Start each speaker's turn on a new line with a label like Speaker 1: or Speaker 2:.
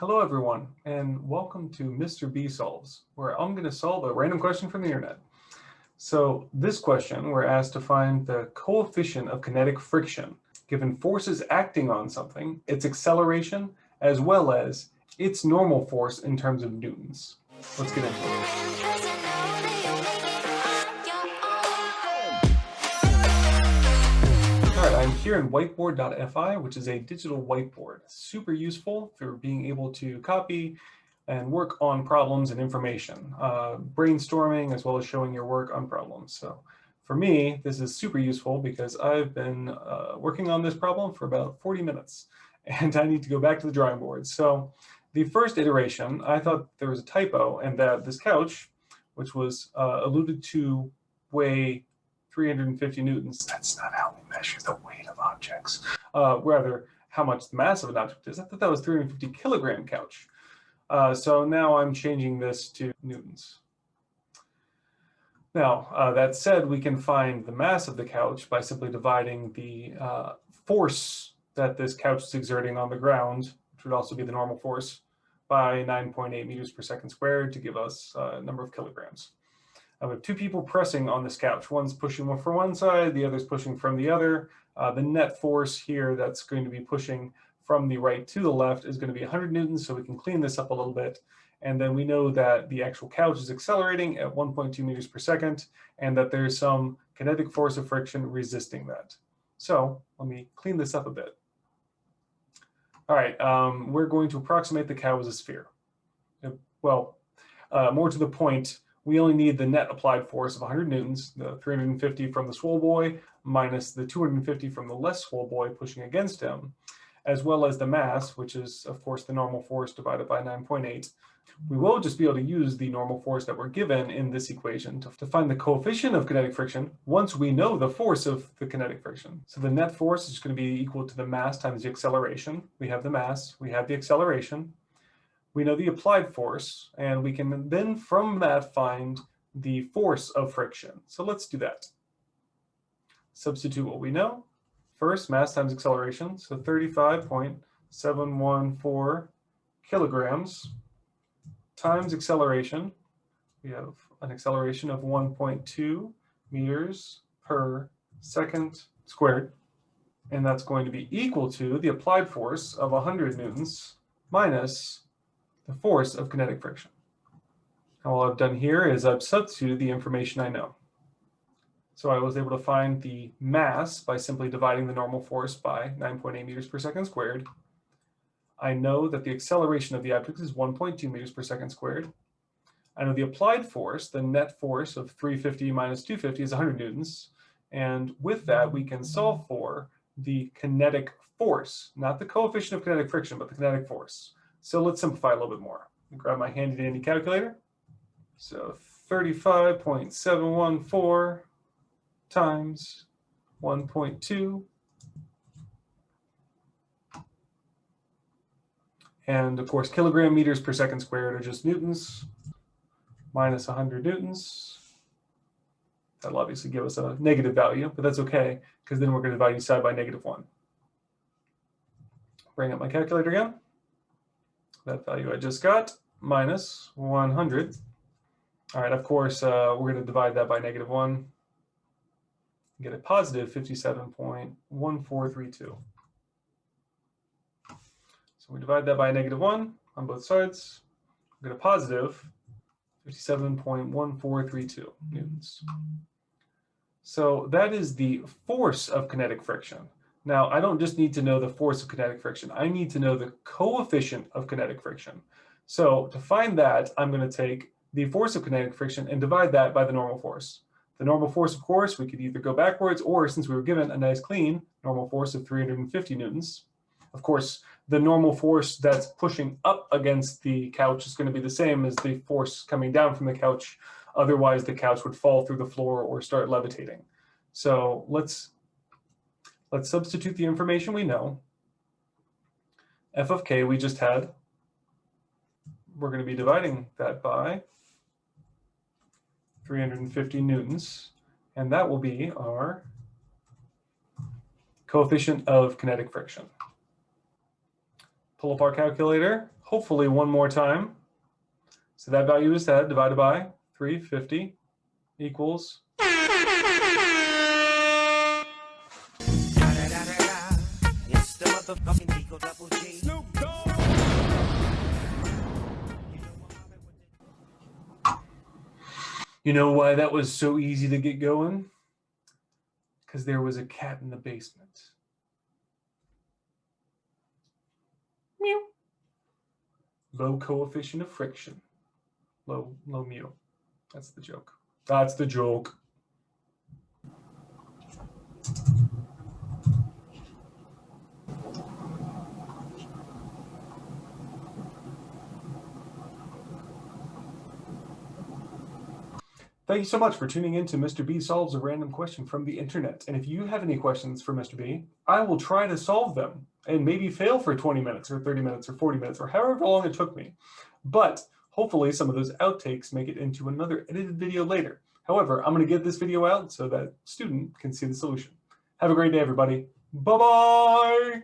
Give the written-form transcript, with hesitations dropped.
Speaker 1: Hello everyone, and welcome to Mr. B Solves, where I'm going to solve a random question from the internet. So this question, we're asked to find the coefficient of kinetic friction given forces acting on something, its acceleration, as well as its normal force in terms of newtons. Let's get into it. All right, I'm here in whiteboard.fi, which is a digital whiteboard. Super useful for being able to copy and work on problems and information, brainstorming as well as showing your work on problems. So for me, this is super useful because I've been working on this problem for about 40 minutes and I need to go back to the drawing board. So the first iteration, I thought there was a typo and that this couch, which was alluded to weigh 350 newtons. That's not how we measure the weight of objects. Rather, how much the mass of an object is. I thought that was 350 kilogram couch. So now I'm changing this to newtons. Now, that said, we can find the mass of the couch by simply dividing the force that this couch is exerting on the ground, which would also be the normal force, by 9.8 meters per second squared to give us a number of kilograms. We have two people pressing on this couch. One's pushing from one side, the other's pushing from the other. The net force here that's going to be pushing from the right to the left is going to be 100 newtons, so we can clean this up a little bit. And then we know that the actual couch is accelerating at 1.2 meters per second, and that there's some kinetic force of friction resisting that. So let me clean this up a bit. All right, we're going to approximate the cow as a sphere. Well, more to the point, we only need the net applied force of 100 newtons, the 350 from the swole boy minus the 250 from the less swole boy pushing against him, as well as the mass, which is, of course, the normal force divided by 9.8. We will just be able to use the normal force that we're given in this equation to find the coefficient of kinetic friction once we know the force of the kinetic friction. So the net force is going to be equal to the mass times the acceleration. We have the mass, we have the acceleration. We know the applied force, and we can then from that find the force of friction. So let's do that. Substitute what we know. First, mass times acceleration, so 35.714 kilograms times acceleration. We have an acceleration of 1.2 meters per second squared, and that's going to be equal to the applied force of 100 newtons minus the force of kinetic friction. And all I've done here is I've substituted the information I know. So I was able to find the mass by simply dividing the normal force by 9.8 meters per second squared. I know that the acceleration of the object is 1.2 meters per second squared. I know the applied force, the net force of 350 minus 250 is 100 newtons. And with that, we can solve for the kinetic force, not the coefficient of kinetic friction, but the kinetic force. So let's simplify a little bit more. Grab my handy dandy calculator. So 35.714 times 1.2. And of course, kilogram meters per second squared are just newtons, minus 100 newtons. That'll obviously give us a negative value, but that's okay, because then we're going to divide each side by -1. Bring up my calculator again. That value I just got, minus 100. All right, of course, we're going to divide that by -1. Get a positive 57.1432. So we divide that by -1 on both sides. We get a positive 57.1432 newtons. So that is the force of kinetic friction. Now, I don't just need to know the force of kinetic friction. I need to know the coefficient of kinetic friction. So to find that, I'm going to take the force of kinetic friction and divide that by the normal force. The normal force, of course, we could either go backwards, or since we were given a nice clean normal force of 350 newtons, of course, the normal force that's pushing up against the couch is going to be the same as the force coming down from the couch. Otherwise, the couch would fall through the floor or start levitating. So let's substitute the information we know. F of k we just had. We're going to be dividing that by 350 newtons, and that will be our coefficient of kinetic friction. Pull up our calculator. hopefully one more time. So that value is that divided by 350 equals.
Speaker 2: It's the motherfucking Eagle Double G. Snoop Dogg.
Speaker 1: You know why that was so easy to get going? Because there was a cat in the basement. Meow. Low coefficient of friction. Low mu. That's the joke. That's the joke. Thank you so much for tuning in to Mr. B Solves a Random Question from the Internet. And if you have any questions for Mr. B, I will try to solve them and maybe fail for 20 minutes or 30 minutes or 40 minutes or however long it took me. But hopefully some of those outtakes make it into another edited video later. However, I'm going to get this video out so that student can see the solution. Have a great day, everybody. Bye-bye.